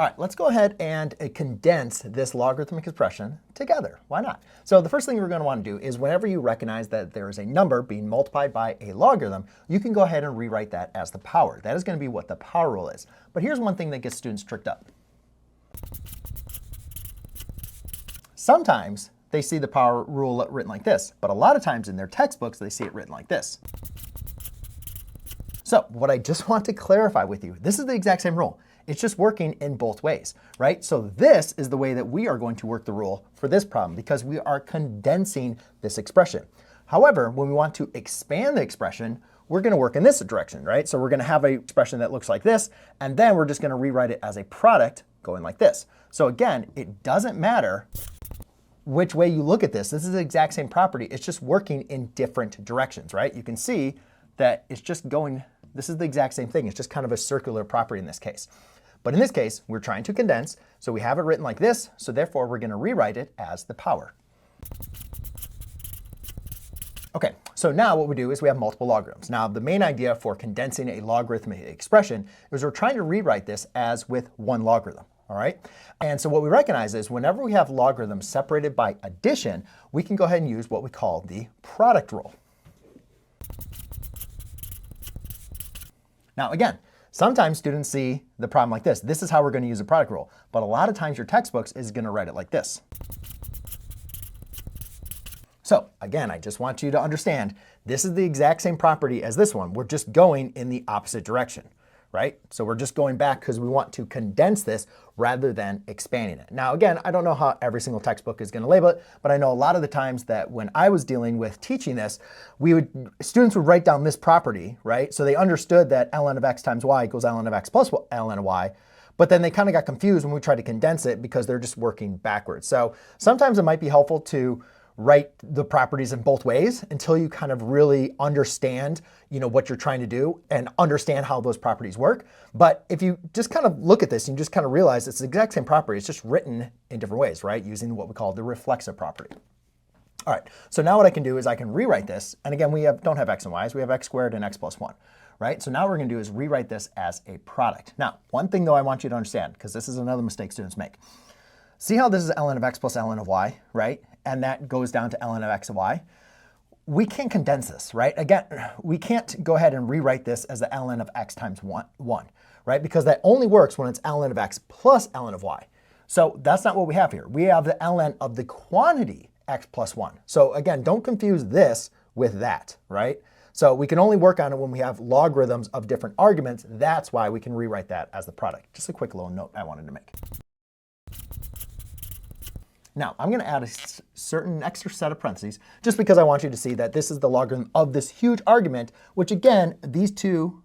All right, let's go ahead and condense this logarithmic expression together. Why not? So the first thing we're going to want to do is whenever you recognize that there is a number being multiplied by a logarithm, you can go ahead and rewrite that as the power. That is going to be what the power rule is. But here's one thing that gets students tricked up. Sometimes they see the power rule written like this, but a lot of times in their textbooks they see it written like this. So what I just want to clarify with you, this is the exact same rule. It's just working in both ways, right? So this is the way that we are going to work the rule for this problem because we are condensing this expression. However, when we want to expand the expression, we're going to work in this direction, right? So we're going to have an expression that looks like this, and then we're just going to rewrite it as a product going like this. So again, it doesn't matter which way you look at this. This is the exact same property. It's just working in different directions, right? You can see that it's just going, this is the exact same thing. It's just kind of a circular property in this case. But in this case, we're trying to condense, so we have it written like this, so therefore we're going to rewrite it as the power. Okay, so now what we do is we have multiple logarithms. Now the main idea for condensing a logarithmic expression is we're trying to rewrite this as with one logarithm. All right, and so what we recognize is whenever we have logarithms separated by addition, we can go ahead and use what we call the product rule. Now again, sometimes students see the problem like this. This is how we're going to use a product rule. But a lot of times your textbooks is going to write it like this. So again, I just want you to understand this is the exact same property as this one. We're just going in the opposite direction, right? So we're just going back because we want to condense this rather than expanding it. Now again, I don't know how every single textbook is going to label it, but I know a lot of the times that when I was dealing with teaching this, students would write down this property, right? So they understood that ln of x times y equals ln of x plus ln of y, but then they kind of got confused when we tried to condense it because they're just working backwards. So sometimes it might be helpful to write the properties in both ways until you kind of really understand, what you're trying to do and understand how those properties work. But if you just kind of look at this and you just kind of realize it's the exact same property, it's just written in different ways, right? Using what we call the reflexive property. All right, so now what I can do is I can rewrite this. And again, we don't have x and y's, we have x squared and x plus 1, right? So now what we're going to do is rewrite this as a product. Now, one thing though I want you to understand, because this is another mistake students make. See how this is ln of x plus ln of y, right? And that goes down to ln of x of y. We can't condense this, right? Again, we can't go ahead and rewrite this as the ln of x times 1, right? Because that only works when it's ln of x plus ln of y. So that's not what we have here. We have the ln of the quantity x plus 1. So again, don't confuse this with that, right? So we can only work on it when we have logarithms of different arguments. That's why we can rewrite that as the product. Just a quick little note I wanted to make. Now, I'm going to add a certain extra set of parentheses just because I want you to see that this is the logarithm of this huge argument, which again, these two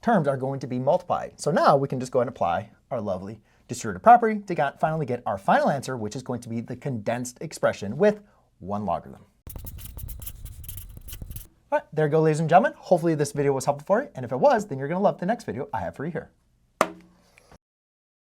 terms are going to be multiplied. So now we can just go ahead and apply our lovely distributive property to finally get our final answer, which is going to be the condensed expression with one logarithm. All right, there you go, ladies and gentlemen. Hopefully this video was helpful for you. And if it was, then you're going to love the next video I have for you here.